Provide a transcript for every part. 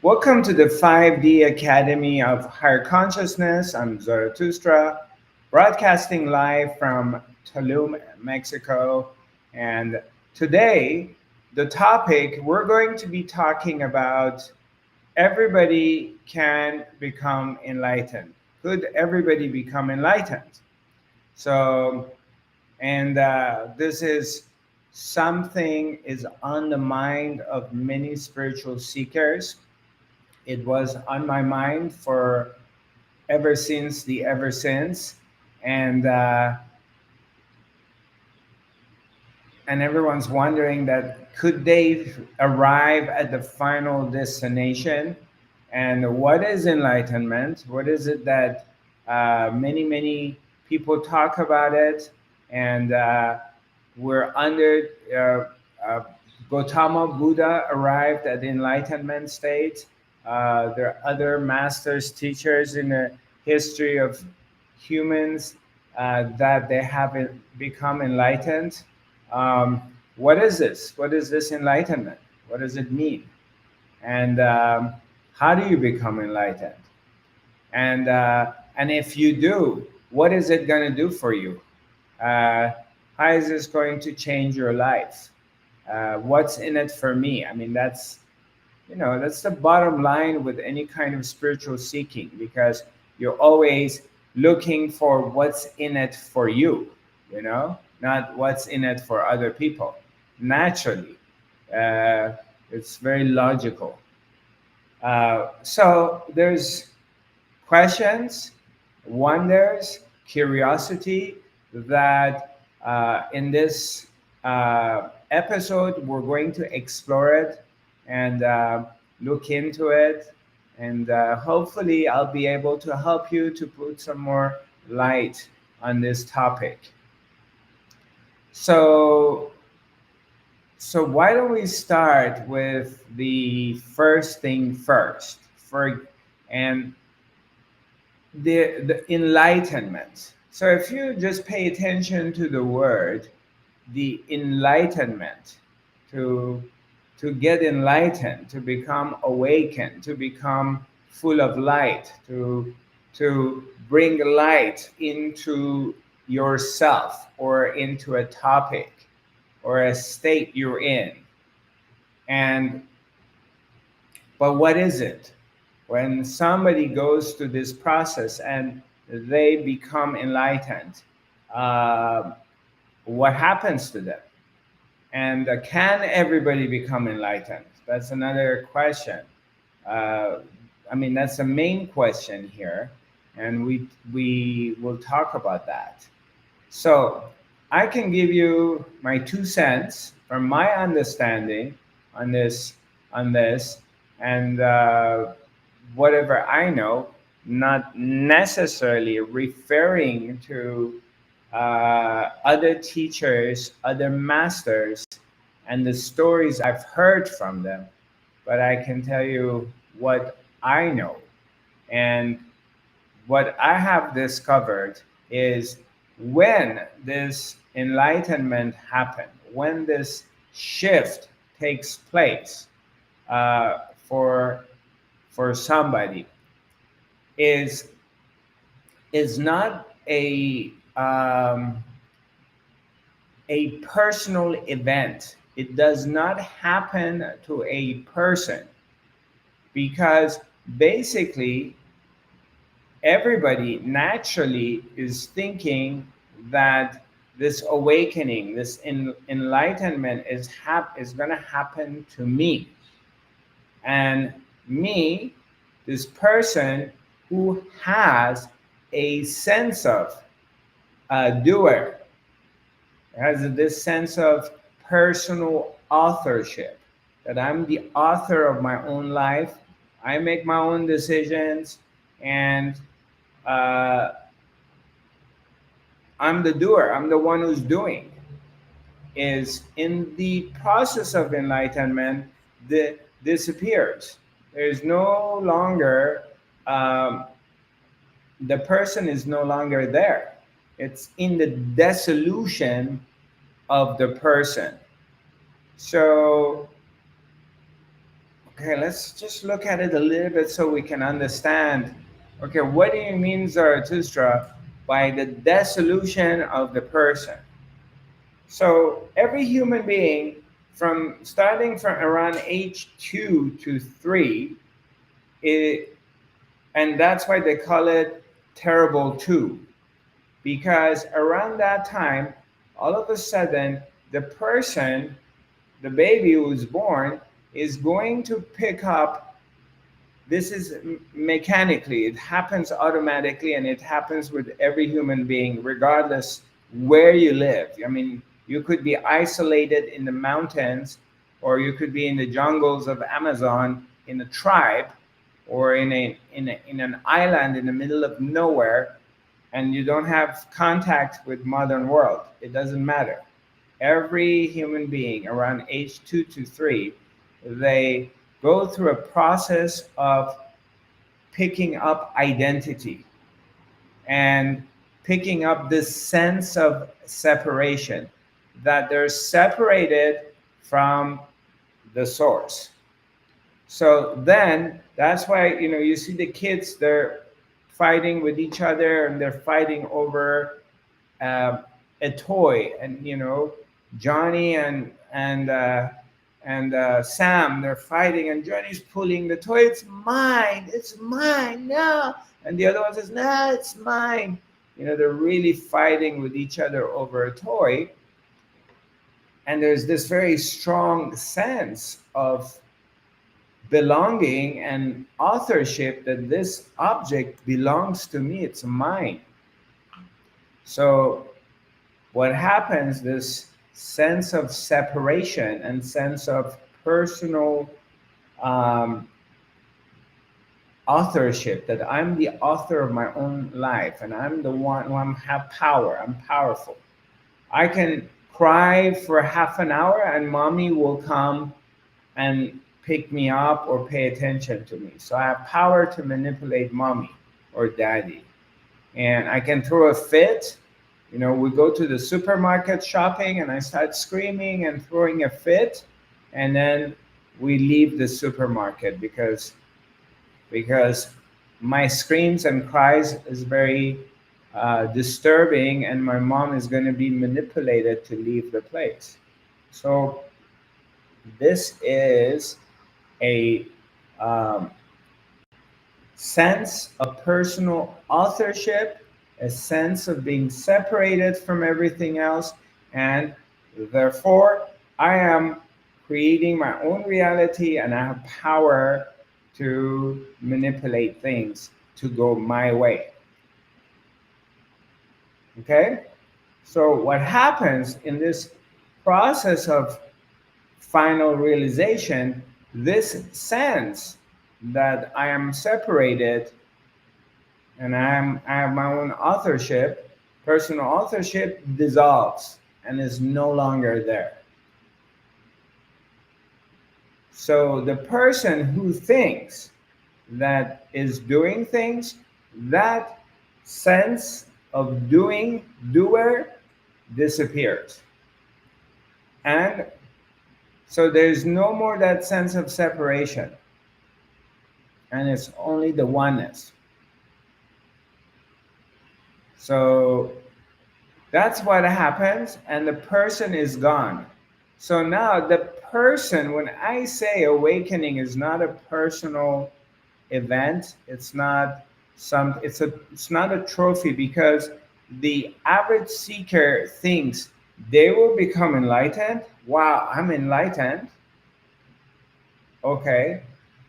Welcome to the 5D Academy of Higher Consciousness. I'm Zarathustra, broadcasting live from Tulum, Mexico. And today, the topic we're going to be talking about everybody can become enlightened. Could everybody become enlightened? So, and this is something is on the mind of many spiritual seekers. It was on my mind for ever since the ever since, and uh, and everyone's wondering that could they arrive at the final destination, and what is enlightenment? What is it that many people talk about it, and we're under Gautama Buddha arrived at the enlightenment state. There are other masters, teachers in the history of humans that they haven't become enlightened. What is this? What is this enlightenment? What does it mean? And how do you become enlightened? And if you do, what is it going to do for you? Uh, how is this going to change your life? What's in it for me? I mean, that's the bottom line with any kind of spiritual seeking, because you're always looking for what's in it for you, not what's in it for other people. Naturally, uh, it's very logical. So there's questions, wonders, curiosity that in this episode we're going to explore it and look into it, and hopefully I'll be able to help you to put some more light on this topic. So why don't we start with the first thing first, and the enlightenment. So if you just pay attention to the word, the enlightenment, to get enlightened, to become awakened, to become full of light, to bring light into yourself or into a topic or a state you're in. And but what is it? When somebody goes through this process and they become enlightened, uh, what happens to them? And can everybody become enlightened? That's another question. Uh, I mean, that's the main question here, and we will talk about that. So I can give you my 2 cents from my understanding on this, and whatever I know, not necessarily referring to other teachers, other masters, and the stories I've heard from them, but I can tell you what I know. And what I have discovered is when this enlightenment happened, when this shift takes place for somebody, is not a personal event. It does not happen to a person, because basically everybody naturally is thinking that this awakening, this enlightenment is going to happen to me. And me, this person who has a sense of doer, has this sense of personal authorship, that I'm the author of my own life. I make my own decisions, and uh, I'm the doer. I'm the one who's doing. Is in the process of enlightenment, disappears. There's no longer the person is no longer there. It's in the dissolution of the person. So Okay, let's just look at it a little bit so we can understand. Okay, what do you mean, Zarathustra, by the dissolution of the person? So every human being, from starting from around age 2 to 3, it, and that's why they call it terrible two, because around that time, all of a sudden, the person, the baby who's born, is going to pick up. This is mechanically, it happens automatically, and it happens with every human being regardless where you live. I mean, you could be isolated in the mountains, or you could be in the jungles of Amazon in a tribe, or in an island in the middle of nowhere, and you don't have contact with modern world. It doesn't matter. Every human being around age 2 to 3, they go through a process of picking up identity and picking up this sense of separation, that they're separated from the source. So then that's why, you see the kids, they're fighting with each other, and they're fighting over uh, a toy. And Johnny and Sam, they're fighting, and Johnny's pulling the toy. It's mine, no. And the other one says, no, it's mine. They're really fighting with each other over a toy. And there's this very strong sense of belonging and authorship, that this object belongs to me, it's mine. So what happens, this sense of separation and sense of personal um, authorship, that I'm the author of my own life, and I'm the one who have power, I'm powerful. I can cry for half an hour, and mommy will come and pick me up or pay attention to me. So I have power to manipulate mommy or daddy. And I can throw a fit. We go to the supermarket shopping, and I start screaming and throwing a fit, and then we leave the supermarket because my screams and cries is very disturbing, and my mom is going to be manipulated to leave the place. So this is a um, sense of personal authorship, a sense of being separated from everything else, and therefore I am creating my own reality, and I have power to manipulate things to go my way. Okay? So, what happens in this process of final realization, this sense that I am separated and I have my own authorship, personal authorship, dissolves and is no longer there. So the person who thinks that is doing things, that sense of doer disappears. And so there's no more that sense of separation, and it's only the oneness. So that's what happens, and the person is gone. So now the person, when I say awakening is not a personal event, it's not a trophy, because the average seeker thinks they will become enlightened. Wow, I'm enlightened. Okay.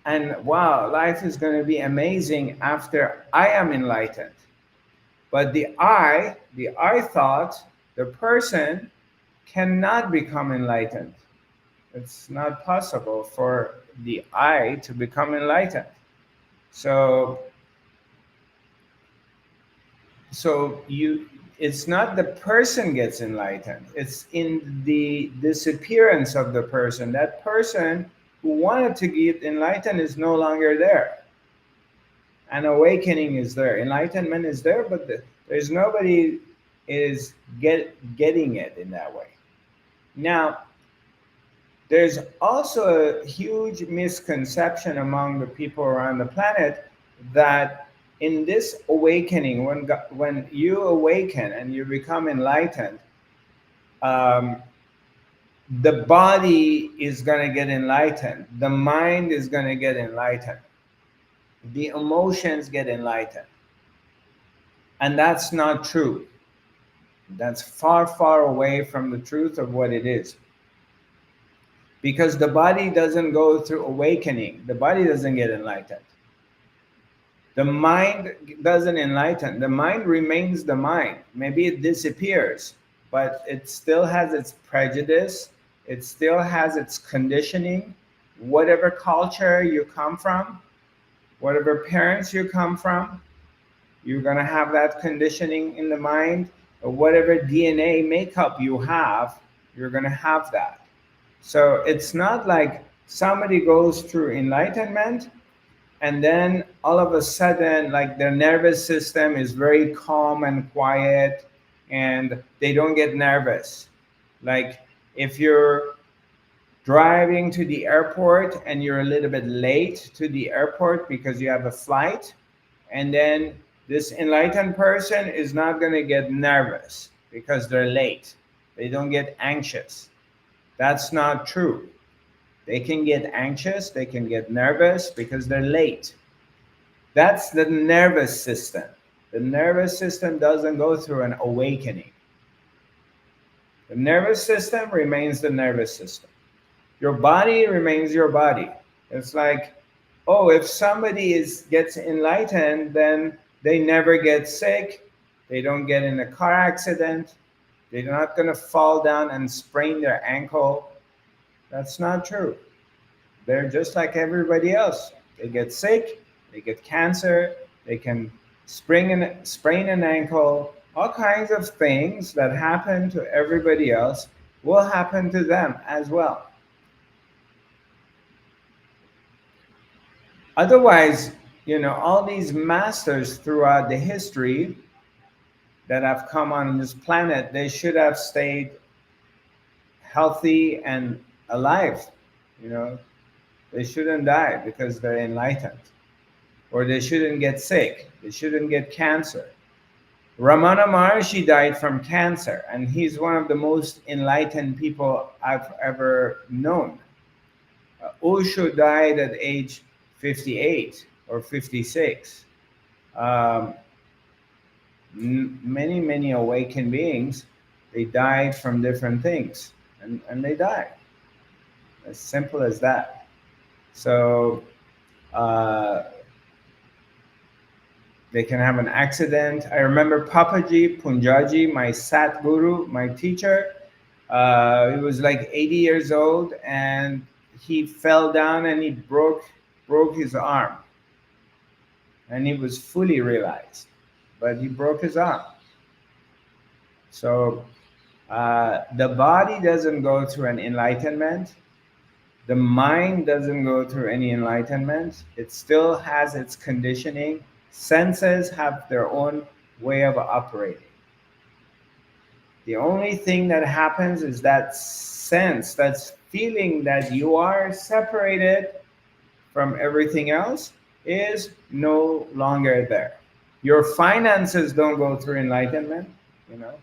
And wow, life is going to be amazing after I am enlightened. But the I thought, the person cannot become enlightened. It's not possible for the I to become enlightened. So it's not the person gets enlightened. It's in the disappearance of the person. That person who wanted to get enlightened is no longer there. And awakening is there. Enlightenment is there, but there's nobody is getting it in that way. Now, There's also a huge misconception among the people around the planet that in this awakening, when you awaken and you become enlightened, um, the body is going to get enlightened, the mind is going to get enlightened, the emotions get enlightened. And that's not true. That's far, far away from the truth of what it is. Because the body doesn't go through awakening, the body doesn't get enlightened. The mind doesn't enlighten, the mind remains the mind. Maybe it disappears, but it still has its prejudice, it still has its conditioning. Whatever culture you come from, whatever parents you come from, you're going to have that conditioning in the mind. Or whatever DNA makeup you have, you're going to have that. So it's not like somebody goes through enlightenment and then all of a sudden, like, their nervous system is very calm and quiet and they don't get nervous. Like, if you're driving to the airport and you're a little bit late to the airport because you have a flight, and then this enlightened person is not going to get nervous because they're late. They don't get anxious. That's not true. They can get anxious, they can get nervous because they're late. That's the nervous system. The nervous system doesn't go through an awakening. The nervous system remains the nervous system. Your body remains your body. It's like, oh, if somebody gets enlightened, then they never get sick, they don't get in a car accident, they're not going to fall down and sprain their ankle. That's not true. They're just like everybody else. They get sick, they get cancer, they can sprain an ankle. All kinds of things that happen to everybody else will happen to them as well. Otherwise, all these masters throughout the history that have come on this planet, they should have stayed healthy and alive. You know, they shouldn't die because they're enlightened, or they shouldn't get sick, they shouldn't get cancer. Ramana Maharshi died from cancer, and he's one of the most enlightened people I've ever known. Osho died at age 58 or 56. Um, Many, many awakened beings, they died from different things, and they died. As simple as that. So uh, they can have an accident. I remember Papaji Punjaji, my Sat Guru, my teacher. He was like 80 years old, and he fell down and he broke his arm, and he was fully realized, but he broke his arm. So the body doesn't go through an enlightenment. The mind doesn't go through any enlightenment. It still has its conditioning. Senses have their own way of operating. The only thing that happens is that sense, that feeling that you are separated from everything else, is no longer there. Your finances don't go through enlightenment. You know,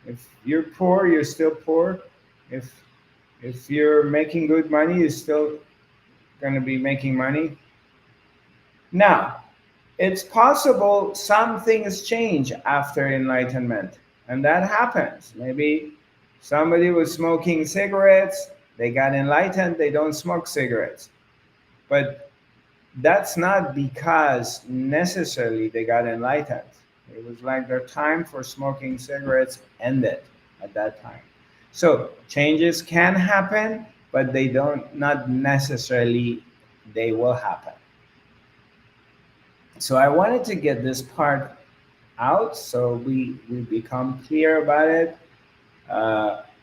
if you're poor, you're still poor. If you're making good money, you're still going to be making money. Now, it's possible some things change after enlightenment, and that happens. Maybe somebody was smoking cigarettes, they got enlightened, they don't smoke cigarettes. But that's not because necessarily they got enlightened. It was like their time for smoking cigarettes ended at that time. So changes can happen, but they don't, not necessarily they will happen. So I wanted to get this part out so we become clear about it,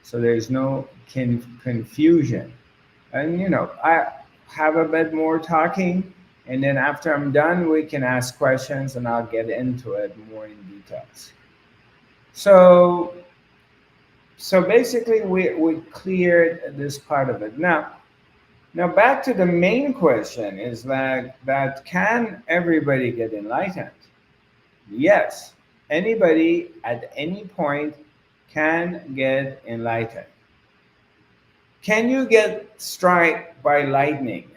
so there's no confusion. And I have a bit more talking, and then after I'm done, we can ask questions and I'll get into it more in details. So So basically, we cleared this part of it. Now back to the main question is that can everybody get enlightened? Yes, anybody at any point can get enlightened. Can you get struck by lightning?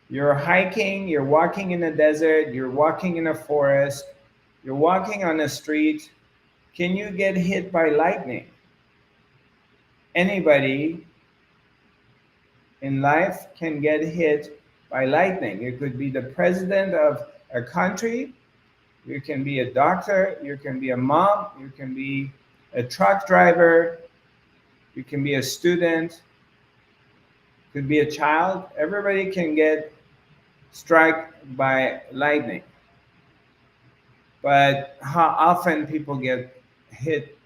You're hiking, you're walking in a desert, you're walking in a forest, you're walking on a street. Can you get hit by lightning? Anybody in life can get hit by lightning. You could be the president of a country, you can be a doctor, you can be a mom, you can be a truck driver, you can be a student, could be a child. Everybody can get struck by lightning. But how often people get hit,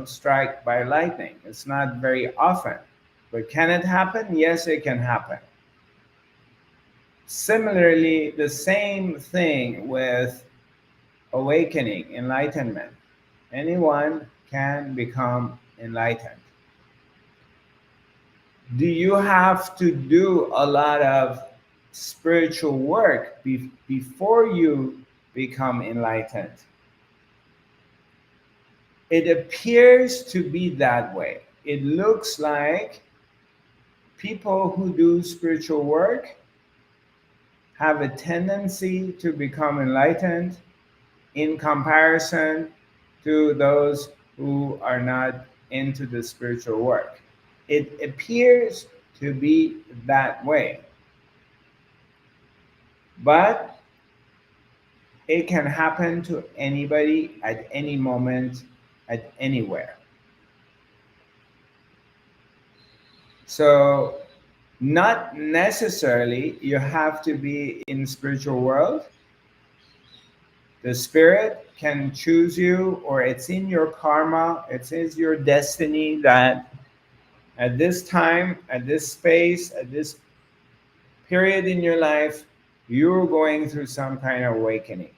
struck by lightning? It's not very often. But can it happen? Yes, it can happen. Similarly, the same thing with awakening, enlightenment. Anyone can become enlightened. Do you have to do a lot of spiritual work before you become enlightened? It appears to be that way. It looks like people who do spiritual work have a tendency to become enlightened in comparison to those who are not into the spiritual work. It appears to be that way, but it can happen to anybody at any moment, at anywhere. So, not necessarily you have to be in spiritual world. The spirit can choose you, or it's in your karma, it's in your destiny that at this time, at this space, at this period in your life, you're going through some kind of awakening.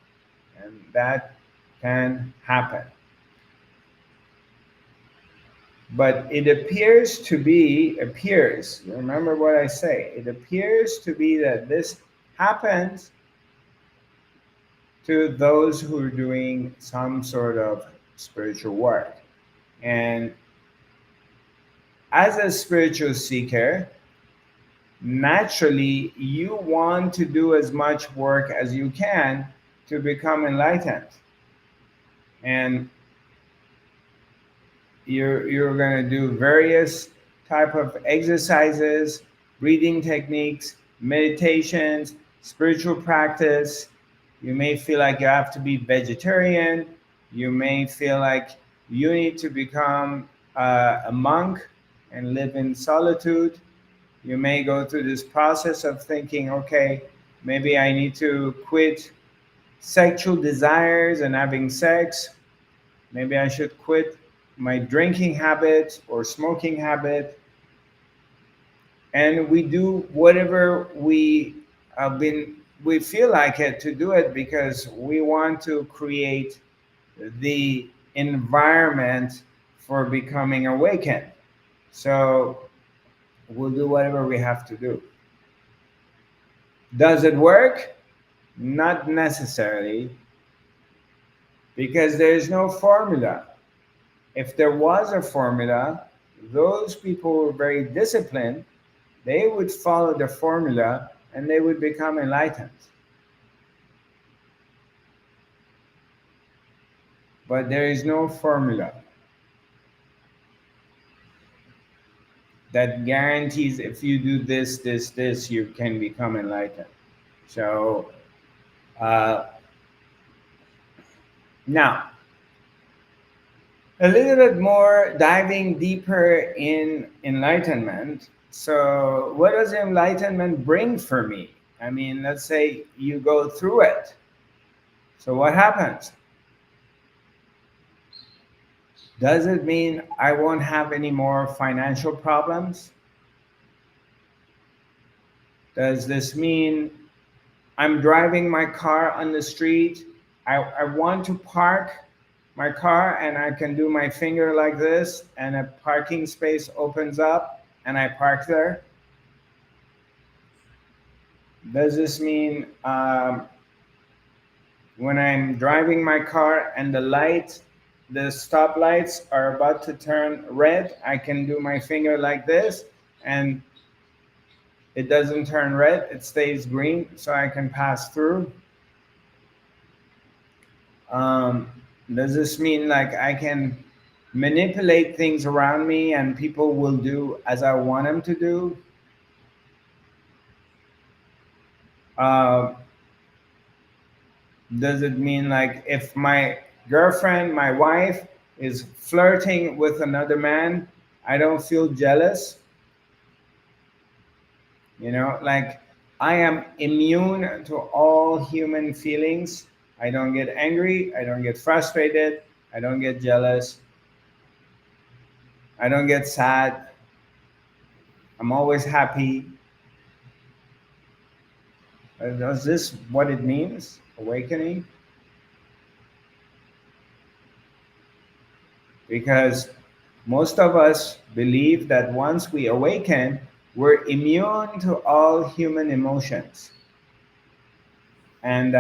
And that can happen. But it appears, remember what I say, it appears to be that this happens to those who are doing some sort of spiritual work. And as a spiritual seeker, naturally you want to do as much work as you can to become enlightened. And you're going to do various type of exercises, breathing techniques, meditations, spiritual practice. You may feel like you have to be vegetarian. You may feel like you need to become a monk and live in solitude. You may go through this process of thinking, okay, maybe I need to quit sexual desires and having sex. Maybe I should quit my drinking habit or smoking habit. And we do whatever we feel like it to do it because we want to create the environment for becoming awakened. So we'll do whatever we have to do. Does it work? Not necessarily, because there is no formula. If there was a formula, those people who were very disciplined, they would follow the formula and they would become enlightened. But there is no formula that guarantees if you do this, you can become enlightened. So uh, now, a little bit more diving deeper in enlightenment. So, what does enlightenment bring for me? I mean, let's say you go through it. So, what happens? Does it mean I won't have any more financial problems? Does this mean I'm driving my car on the street? I want to park my car and I can do my finger like this and a parking space opens up and I park there? Does this mean when I'm driving my car and the stop lights are about to turn red, I can do my finger like this and it doesn't turn red, it stays green so I can pass through? Um, does this mean like I can manipulate things around me and people will do as I want them to do? Uh, does it mean like if my girlfriend, my wife, is flirting with another man, I don't feel jealous? You know, like I am immune to all human feelings. I don't get angry, I don't get frustrated, I don't get jealous, I don't get sad. I'm always happy. Is this what it means, awakening? Because most of us believe that once we awaken, we're immune to all human emotions and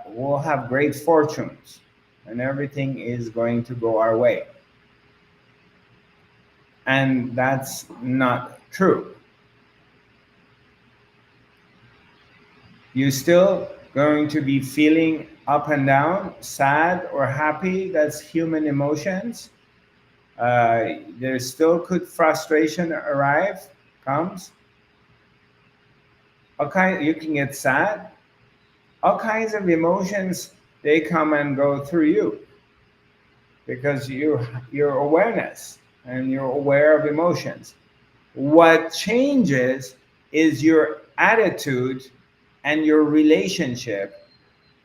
we'll have great fortunes and everything is going to go our way. And that's not true. You're still going to be feeling up and down, sad or happy. That's human emotions. There still could frustration arrive, comes. You can get sad. All kinds of emotions, they come and go through you because your awareness and you're aware of emotions. What changes is your attitude and your relationship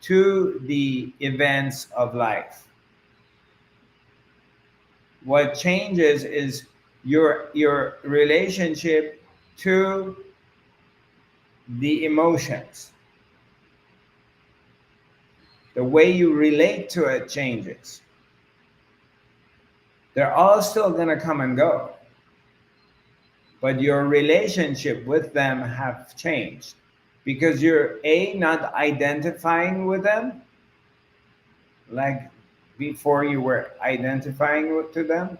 to the events of life. What changes is your relationship to the emotions. The way you relate to it changes. They're all still going to come and go, but your relationship with them have changed because you're not identifying with them like before you were identifying to them.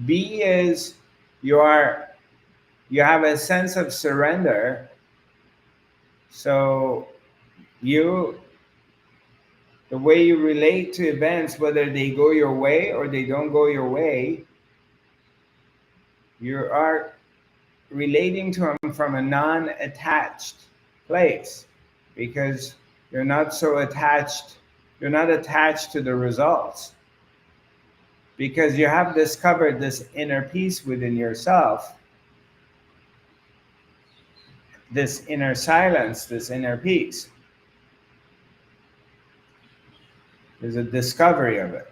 B is you are you have a sense of surrender. So you the way you relate to events, whether they go your way or they don't go your way, you are relating to them from a non-attached place because you're not so attached, you're not attached to the results because you have discovered this inner peace within yourself, this inner silence, this inner peace. There's a discovery of it.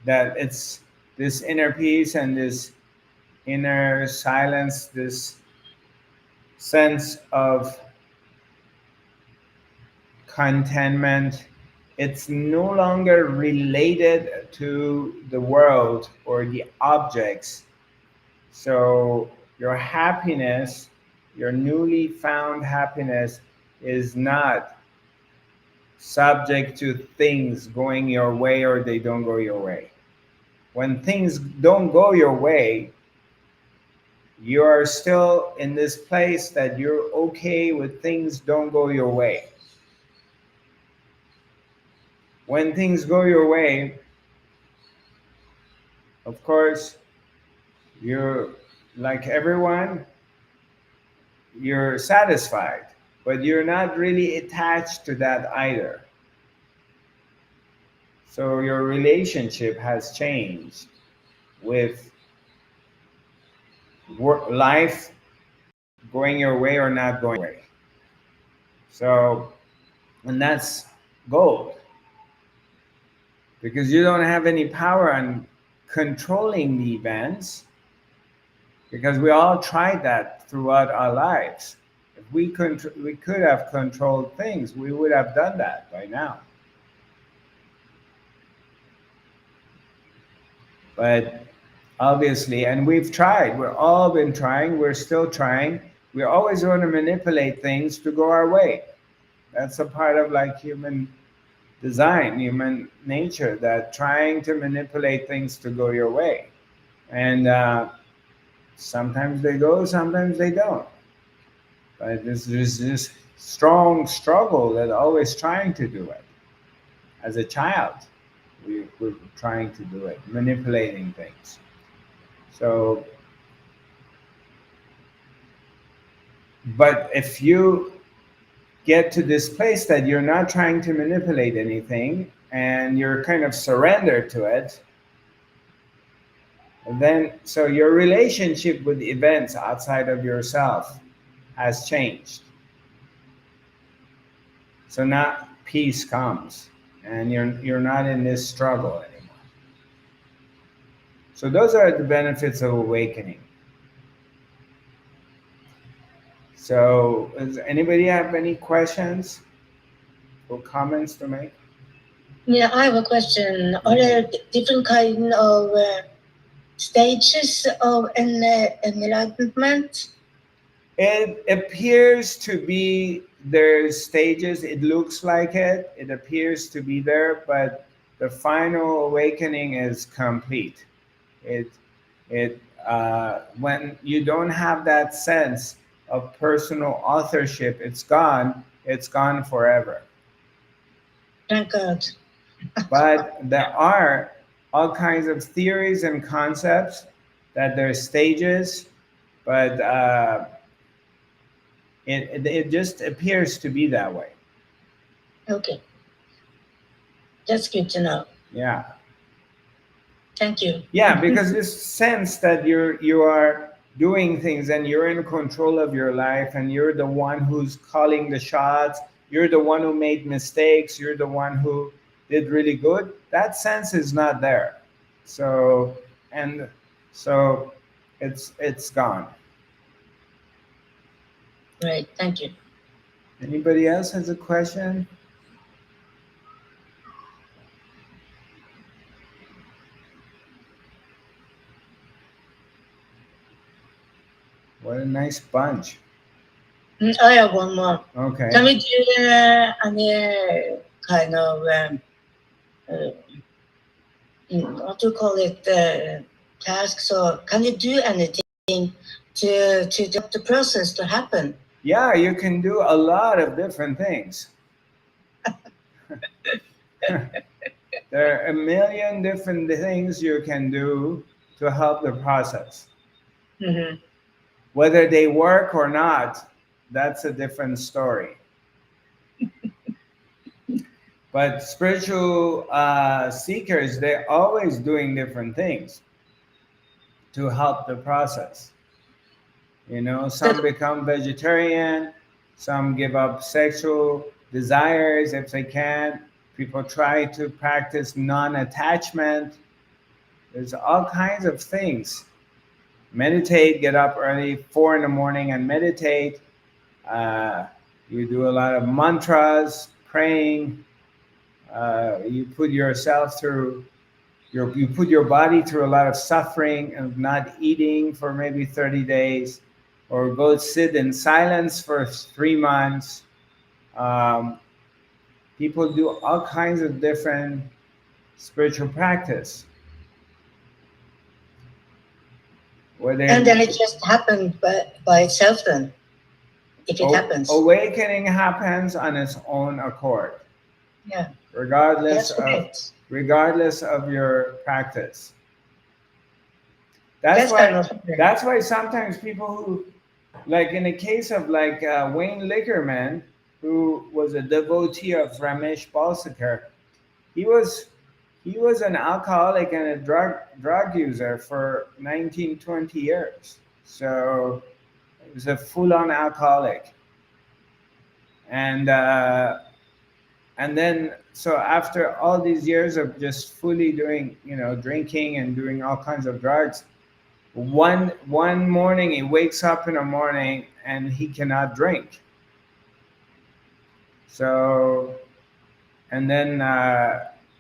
That it's this inner peace and this inner silence, this sense of contentment. It's no longer related to the world or the objects. So your happiness, your newly found happiness, is not subject to things going your way or they don't go your way. When things don't go your way, you are still in this place that you're okay with things don't go your way. When things go your way, of course, you're like everyone, you're satisfied, but you're not really attached to that either. So your relationship has changed with life going your way or not going your way. So, and that's gold because you don't have any power on controlling the events because we all tried that throughout our lives. If we could have controlled things, we would have done that by now. But obviously, and we've tried, we've all been trying, we're still trying. We always want to manipulate things to go our way. That's a part of like human design, human nature, that trying to manipulate things to go your way. And sometimes they go, sometimes they don't. But there's this strong struggle that always trying to do it. As a child, we were trying to do it, manipulating things. So, but if you get to this place that you're not trying to manipulate anything and you're kind of surrendered to it, then so your relationship with events outside of yourself has changed. So now peace comes and you're not in this struggle anymore. So those are the benefits of awakening. So does anybody have any questions or comments to make? Yeah, I have a question. Are there different kind of stages of enlightenment? It appears to be there's stages. It looks like it. It appears to be there, but the final awakening is complete. It when you don't have that sense of personal authorship, it's gone. It's gone forever. Thank God. But there are all kinds of theories and concepts that there's stages, but it just appears to be that way. Okay, that's good to know. Yeah. Thank you. Yeah, because this sense that you are doing things and you're in control of your life and you're the one who's calling the shots, you're the one who made mistakes, you're the one who did really good, that sense is not there. So and so it's gone. Great, thank you. Anybody else has a question? What a nice bunch. I have one more. Okay. Can we do any kind of what do you call it, tasks, or can you do anything to help the process to happen? Yeah, you can do a lot of different things. There are a million different things you can do to help the process. Mm-hmm. Whether they work or not, that's a different story. But spiritual seekers, they're always doing different things to help the process. You know, some become vegetarian, some give up sexual desires if they can. People try to practice non attachment. There's all kinds of things. Meditate, get up early, 4 in the morning, and meditate. Uh, you do a lot of mantras, praying. You put yourself through you put your body through a lot of suffering of not eating for maybe 30 days, or go sit in silence for 3 months. Um, People do all kinds of different spiritual practice. And then it just happened by itself then, if it happens. Awakening happens on its own accord. Yeah. Regardless of your practice. That's why sometimes people who, like in the case of like Wayne Ligerman, who was a devotee of Ramesh Balsekar, he was an alcoholic and a drug user for 19, 20 years. So he was a full-on alcoholic. And then so after all these years of just fully doing, drinking and doing all kinds of drugs, One morning he wakes up in the morning and he cannot drink. So and then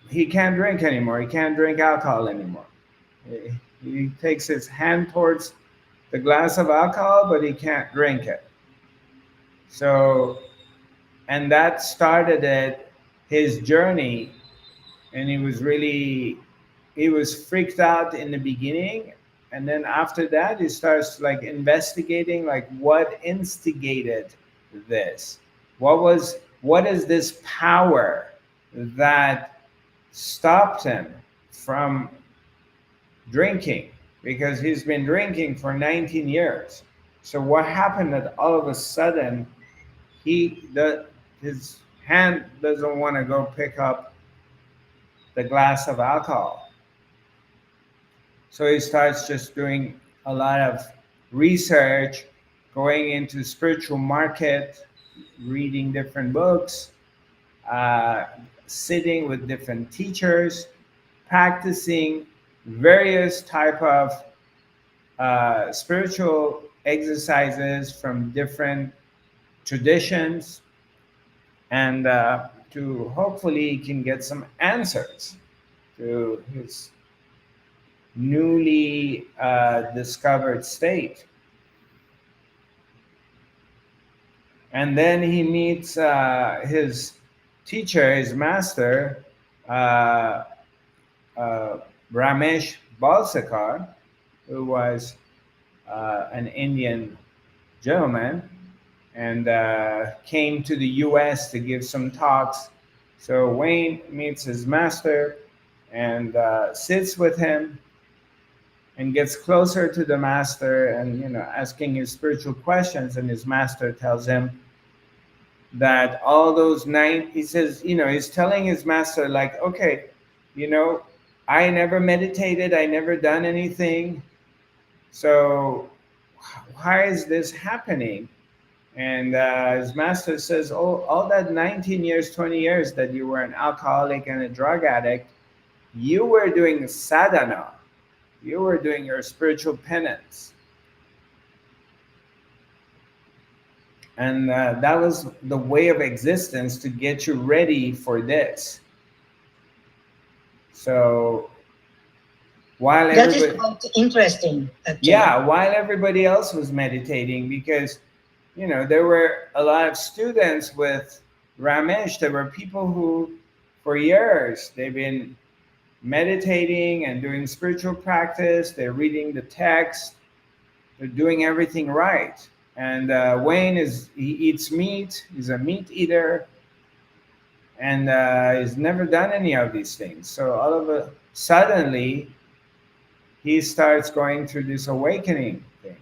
he can't drink anymore. He can't drink alcohol anymore. He takes his hand towards the glass of alcohol, but he can't drink it. So, and that started it, his journey. And he was freaked out in the beginning. And then after that, he starts like investigating, like what instigated this? What is this power that stopped him from drinking? Because he's been drinking for 19 years. So what happened that all of a sudden his hand doesn't want to go pick up the glass of alcohol? So he starts just doing a lot of research, going into spiritual market, reading different books, uh, sitting with different teachers, practicing various type of spiritual exercises from different traditions, and to hopefully he can get some answers to his newly discovered state. And then he meets his teacher, his master, uh, uh, Ramesh Balsekar, who was an Indian gentleman, and came to the US to give some talks. So Wayne meets his master and sits with him and gets closer to the master, and asking his spiritual questions. And his master tells him that all those nine, he says, he's telling his master, like, okay, you know I never meditated, I never done anything. So why is this happening? And his master says, oh, all that 19 years, 20 years that you were an alcoholic and a drug addict, you were doing sadhana, you were doing your spiritual penance. And that was the way of existence to get you ready for this. So while That is everybody, quite interesting, actually. yeah, while everybody else was meditating, because there were a lot of students with Ramesh. There were people who, for years, they've been meditating and doing spiritual practice. They're reading the text. They're doing everything right. And Wayne he eats meat. He's a meat eater, and he's never done any of these things. So all of a suddenly, he starts going through this awakening thing.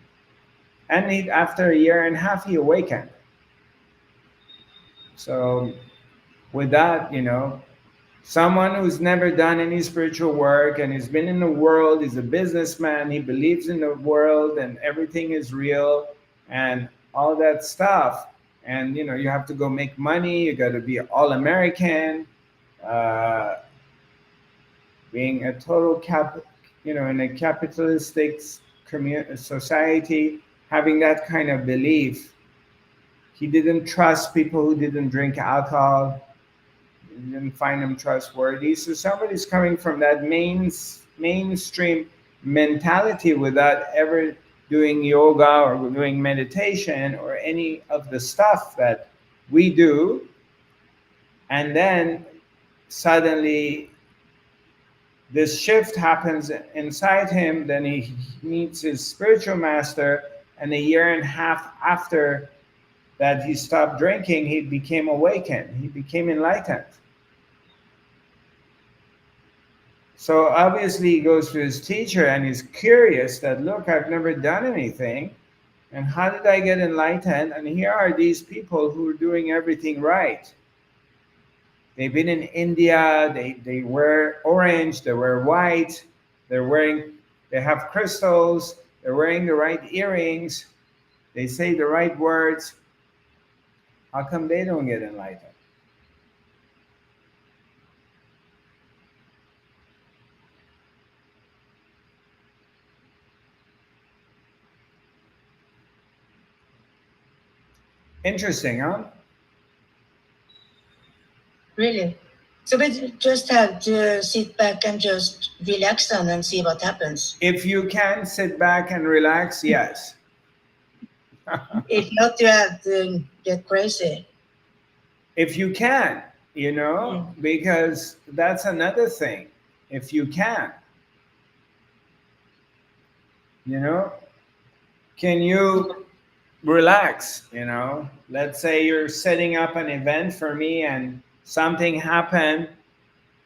And after a year and a half, he awakened. So with that, someone who's never done any spiritual work and he's been in the world, he's a businessman, he believes in the world and everything is real and all that stuff. And you have to go make money, you got to be all American, uh, being a total in a capitalistic society, having that kind of belief. He didn't trust people who didn't drink alcohol. He didn't find them trustworthy. So somebody's coming from that mainstream mentality without ever doing yoga or doing meditation or any of the stuff that we do. And then suddenly this shift happens inside him. Then he meets his spiritual master, and a year and a half after that he stopped drinking, he became awakened, he became enlightened. So obviously he goes to his teacher and he's curious that, look, I've never done anything, and how did I get enlightened? And here are these people who are doing everything right. They've been in India, they wear orange, they wear white, they're wearing, they have crystals, they're wearing the right earrings, they say the right words. How come they don't get enlightened? Interesting, huh? Really. So we just have to sit back and just relax and see what happens. If you can sit back and relax, yes. If not, you have to get crazy. If you can, Mm. because that's another thing. If you can, you know, can you relax? Let's say you're setting up an event for me and something happened.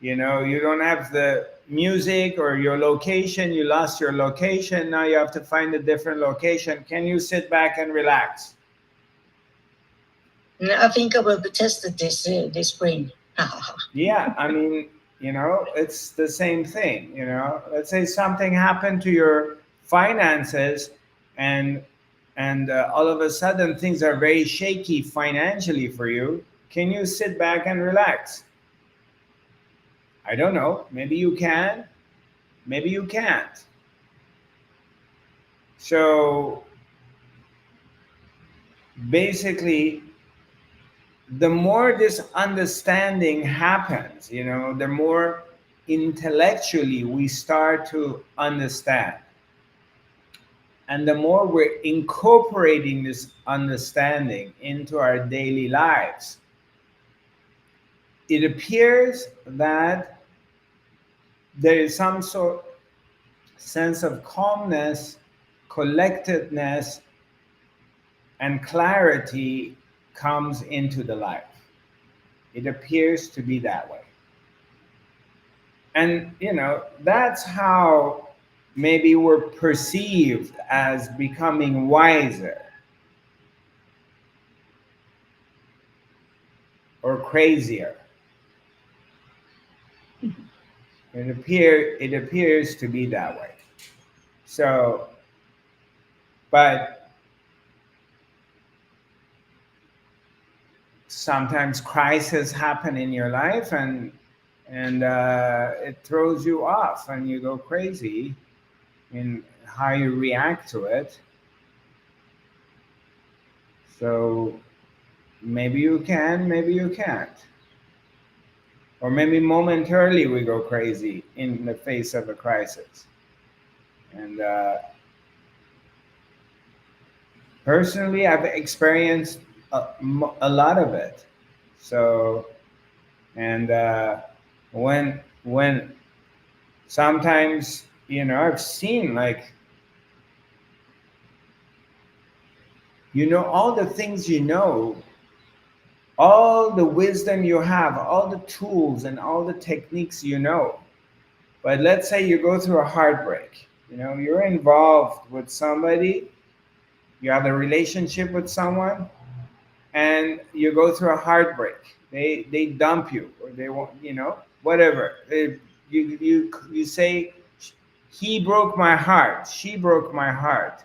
You don't have the music or your location, you lost your location, now you have to find a different location. Can you sit back and relax? I think I will be tested this spring. Yeah, I mean, it's the same thing. Let's say something happened to your finances, and all of a sudden things are very shaky financially for you. Can you sit back and relax? I don't know. Maybe you can, maybe you can't. So basically, the more this understanding happens, the more intellectually we start to understand. And the more we're incorporating this understanding into our daily lives, it appears that there is some sort sense of calmness, collectedness, and clarity comes into the life. It appears to be that way. And that's how maybe we're perceived as becoming wiser or crazier. It appears to be that way. So, but sometimes crises happen in your life, and it throws you off, and you go crazy in how you react to it. So maybe you can, maybe you can't. Or maybe momentarily we go crazy in the face of a crisis. And personally, I've experienced a lot of it. So, and when sometimes, I've seen, like, all the things, all the wisdom you have, all the tools and all the techniques, but let's say you go through a heartbreak. You're involved with somebody, you have a relationship with someone, and you go through a heartbreak. They dump you, or they want, whatever. You say, he broke my heart, she broke my heart,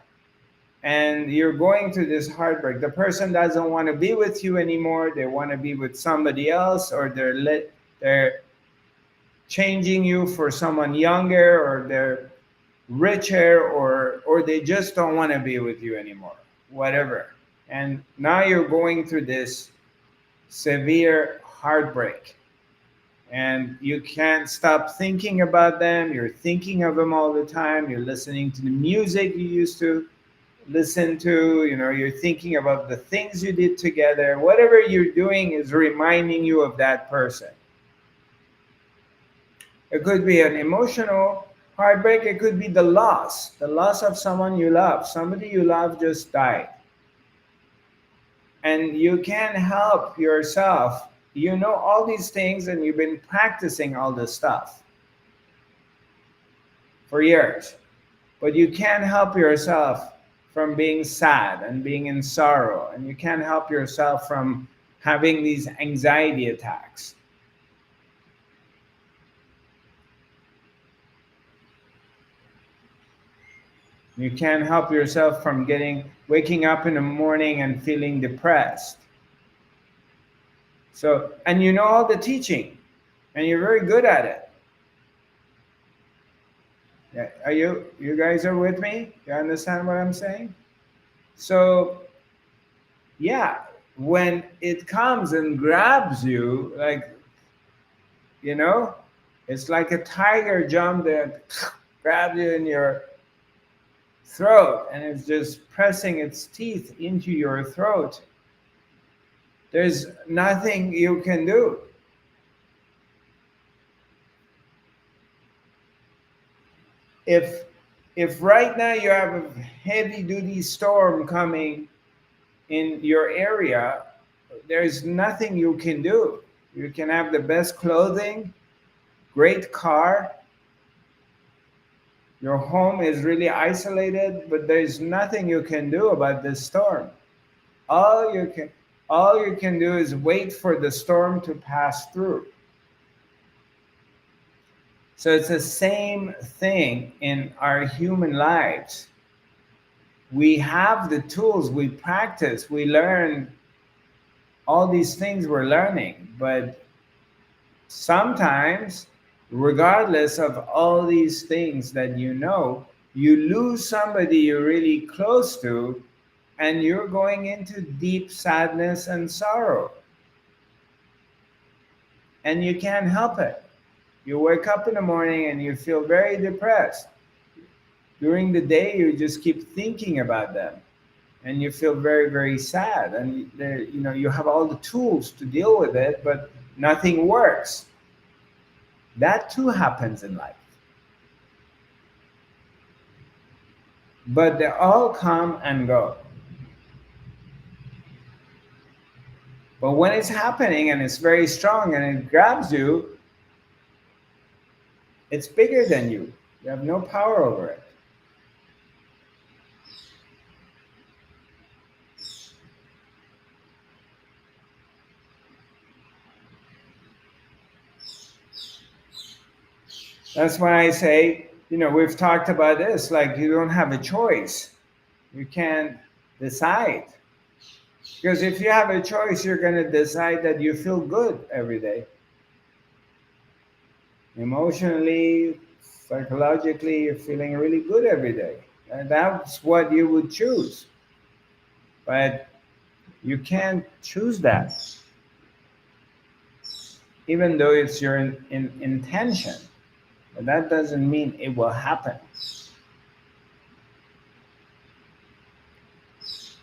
and you're going through this heartbreak. The person doesn't want to be with you anymore. They want to be with somebody else, or they're changing you for someone younger, or they're richer, or they just don't want to be with you anymore, whatever. And now you're going through this severe heartbreak, and you can't stop thinking about them. You're thinking of them all the time. You're listening to the music you used to listen to. You're thinking about the things you did together. Whatever you're doing is reminding you of that person. It could be an emotional heartbreak. It could be the loss of someone you love. Somebody you love just died. And you can't help yourself. All these things, and you've been practicing all this stuff for years. But you can't help yourself from being sad and being in sorrow. And you can't help yourself from having these anxiety attacks. You can't help yourself from waking up in the morning and feeling depressed. So, and you know all the teaching, and you're very good at it. Yeah, you guys are with me? You understand what I'm saying? So, yeah, when it comes and grabs you, like, you know, it's like a tiger jump that grabs you in your throat and it's just pressing its teeth into your throat. There's nothing you can do. If if right now you have a heavy duty storm coming in your area, there's nothing you can do. You can have the best clothing, great car, your home is really isolated, but there's nothing you can do about this storm. All you can all you can do is wait for the storm to pass through. So it's the same thing in our human lives. We have the tools, we practice, we learn all these things we're learning, but sometimes, regardless of all these things that you lose somebody you're really close to, and you're going into deep sadness and sorrow, and you can't help it. You wake up in the morning and you feel very depressed. During the day, you just keep thinking about them, and you feel very, very sad. And you have all the tools to deal with it, but nothing works. That too happens in life. But they all come and go. But when it's happening and it's very strong and it grabs you, it's bigger than you. You have no power over it. That's why I say, we've talked about this, like you don't have a choice. You can't decide. Because if you have a choice, you're going to decide that you feel good every day. Emotionally, psychologically, you're feeling really good every day. And that's what you would choose. But you can't choose that, even though it's your intention. But that doesn't mean it will happen.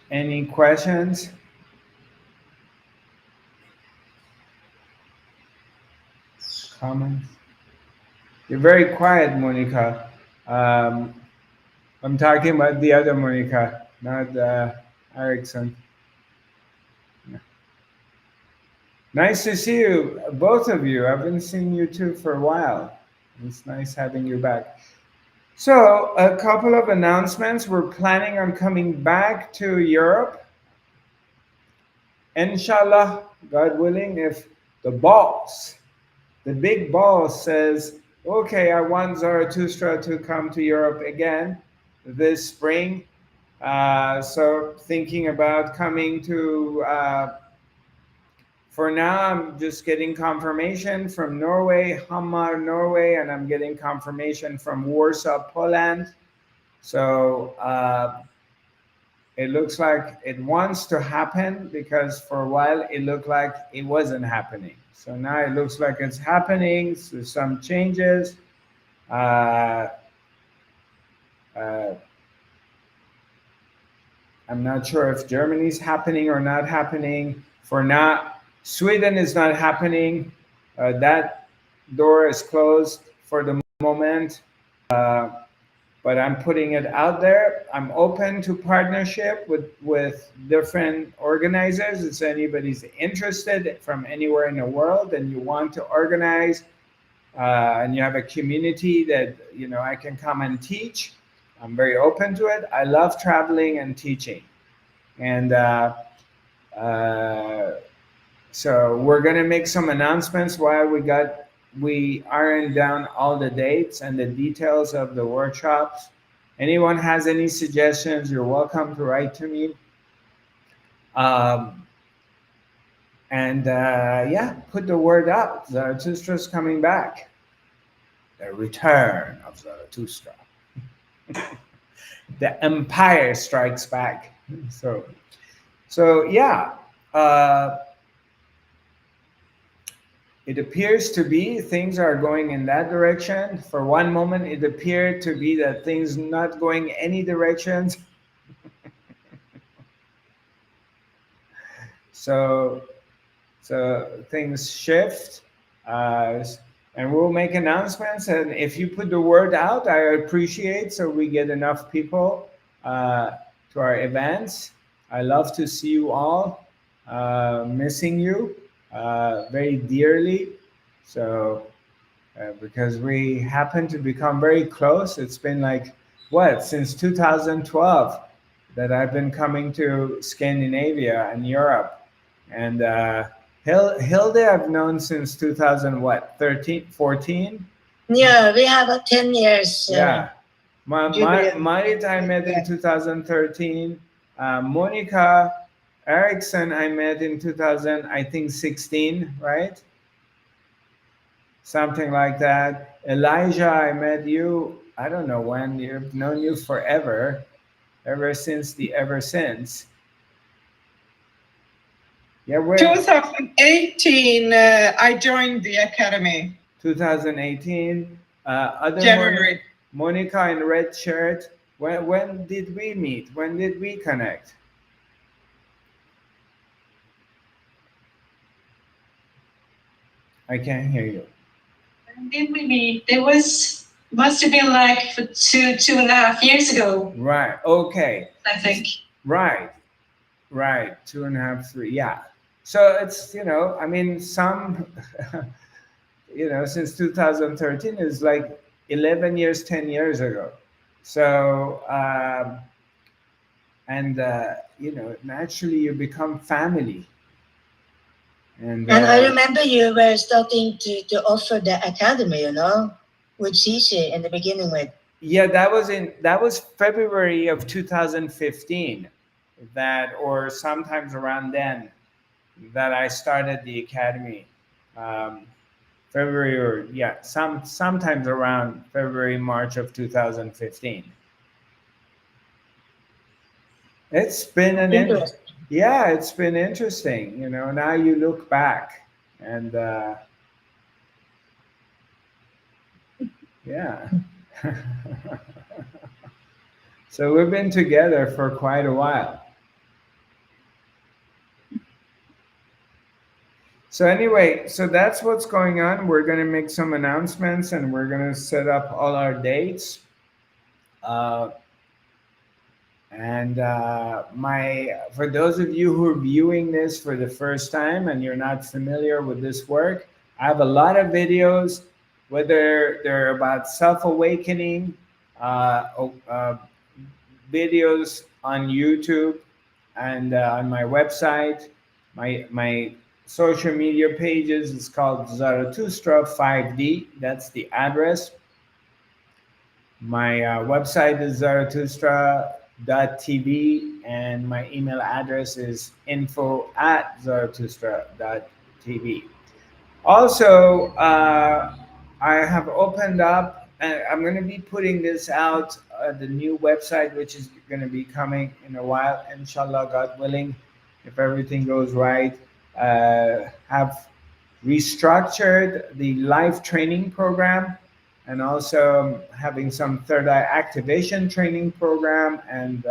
Any questions? Comments? You're very quiet, Monica. Um, I'm talking about the other Monica, not Erickson. Nice to see you, both of you. I've been seeing you two for a while. It's nice having you back. So, a couple of announcements. We're planning on coming back to Europe. Inshallah, God willing, if the boss, the big boss says, okay, I want Zarathustra to come to Europe again this spring. So, thinking about coming to, for now, I'm just getting confirmation from Norway, Hamar, Norway, and I'm getting confirmation from Warsaw, Poland. So, it looks like it wants to happen because for a while it looked like it wasn't happening. So now it looks like it's happening. So some changes. Uh, uh, I'm not sure if Germany's happening or not happening. For now, Sweden is not happening. That door is closed for the moment. Uh, but I'm putting it out there. I'm open to partnership with different organizers. If anybody's interested from anywhere in the world and you want to organize and you have a community that I can come and teach, I'm very open to it. I love traveling and teaching, and uh, so we're gonna make some announcements while we iron down all the dates and the details of the workshops. Anyone has any suggestions, you're welcome to write to me. Um, and yeah, put the word out. Zarathustra's coming back. The return of Zarathustra. The empire strikes back. So yeah. Uh, it appears to be things are going in that direction. For one moment, it appeared to be that things not going any directions. So so things shift, uh, and we'll make announcements. And if you put the word out, I appreciate so we get enough people uh, to our events. I love to see you all. Missing you very dearly. So because we happen to become very close. It's been like what since 2012 that I've been coming to Scandinavia and Europe, and Hilde I've known since 2000 what 13 14. Yeah, we have a 10 years Yeah, jubilee. Marit I met in Yeah. 2013. Monica Erickson I met in 2000 I think 16, right? Something like that. Elijah, I met you, I don't know when, you've known you forever, ever since the ever since. Yeah, we're 2018, I joined the academy. 2018. Other January. Monica in red shirt. When did we meet? When did we connect? I can't hear you. When did we meet? It must have been like for 2.5 years ago. Right. Okay. I think. Right. Right. 2.5, 3. Yeah. So it's I mean some since 2013 is like 11 years, 10 years ago. So, and, naturally you become family. And I remember you were starting to offer the academy, with Cici in the beginning with. Yeah, that was February of 2015, that, or sometimes around then, that I started the academy. Um, February, or yeah, sometimes around February, March of 2015. It's been yeah, it's been interesting. Now you look back and yeah. So we've been together for quite a while. So anyway, so that's what's going on. We're going to make some announcements and we're going to set up all our dates. Uh, And for those of you who are viewing this for the first time and you're not familiar with this work, I have a lot of videos, whether they're about self-awakening, videos on YouTube and on my website, my social media pages. It's called Zarathustra 5D. That's the address. My website is zarathustra.tv, and my email address is info@zarathustra.tv. Also, I have opened up, and I'm going to be putting this out, the new website, which is going to be coming in a while, inshallah, God willing, if everything goes right. Have restructured the live training program, and also having some third eye activation training program, and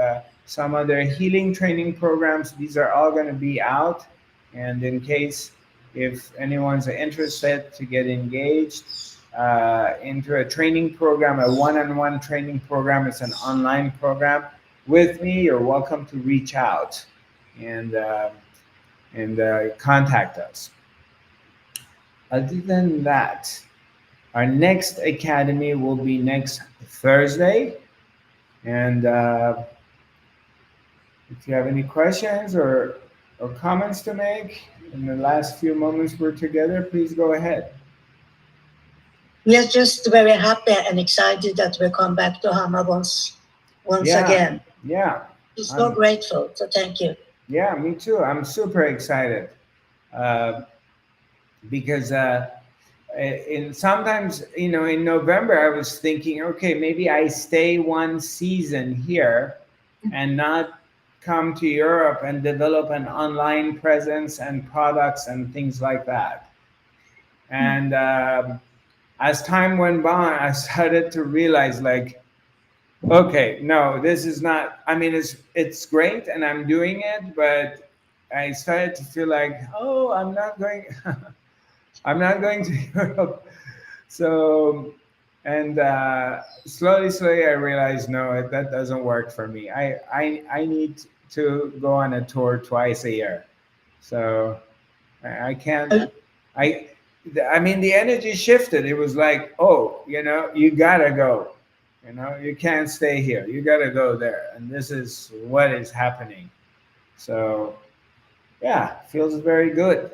some other healing training programs. These are all going to be out, and in case if anyone's interested to get engaged into a training program, a one-on-one training program, it's an online program with me, you're welcome to reach out and contact us. Other than that, our next academy will be next Thursday. And if you have any questions or comments to make in the last few moments we're together, please go ahead. We are just very happy and excited that we come back to Hama once again. Yeah. We're so grateful. So thank you. Yeah, me too. I'm super excited because sometimes in November I was thinking, okay, maybe I stay one season here and not come to Europe and develop an online presence and products and things like that. And as time went by, I started to realize, like, okay, no, this is not. I mean, it's great, and I'm doing it, but I started to feel like, oh, I'm not going. I'm not going to Europe. So, and slowly, I realized, no, that doesn't work for me. I need to go on a tour twice a year. So I can't. I I mean, the energy shifted. It was like, oh, you gotta go. You can't stay here. You gotta go there, and this is what is happening. So yeah, feels very good.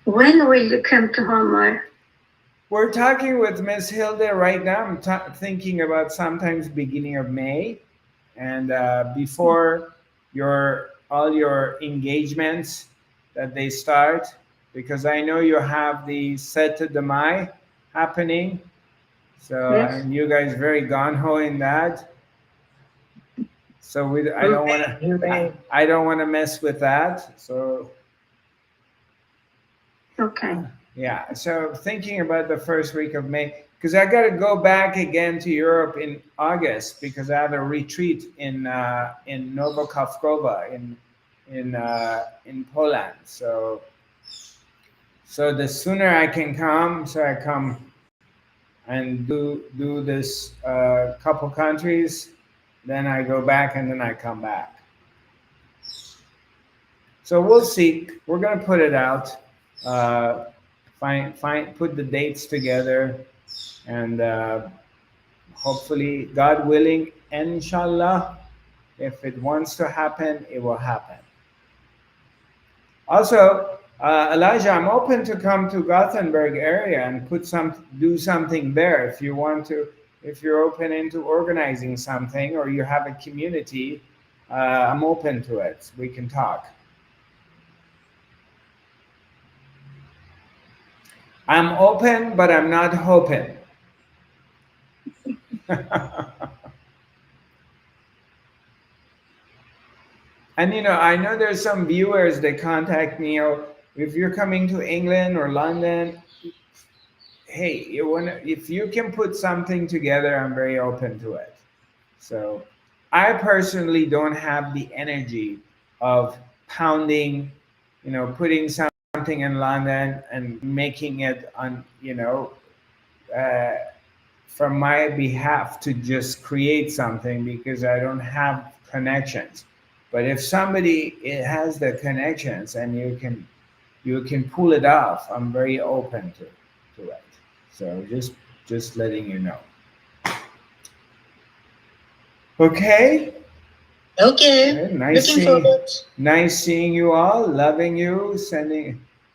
When will you come to Hamar? We're talking with Miss Hilda right now. I'm thinking about sometimes beginning of May, and before your all your engagements that they start, because I know you have the set to the Mai happening. So Yes. and you guys very gun ho in that. So I don't want to. I don't want to mess with that. So Okay. yeah, so thinking about the first week of May, because I got to go back again to Europe in August because I have a retreat in Nowokovkowa in Poland. So the sooner I can come, so I come and do this couple countries, then I go back and then I come back. So we'll see. We're gonna put it out. Uh, put the dates together, and hopefully, God willing, inshallah, if it wants to happen, it will happen. Also, Elijah, I'm open to come to Gothenburg area and do something there. If you want to, if you're open into organizing something or you have a community, I'm open to it. We can talk. I'm open, but I'm not hoping. And I know there's some viewers that contact me. Oh, if you're coming to England or London, hey, if you can put something together, I'm very open to it. So I personally don't have the energy of pounding, putting something in London and making it uh, from my behalf to just create something because I don't have connections. But if somebody has the connections and you can pull it off, I'm very open to it. So just letting you know. Okay. Okay. Looking forward. Nice seeing you all. Loving you.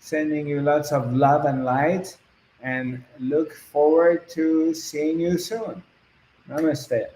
Sending you lots of love and light, and look forward to seeing you soon. Namaste.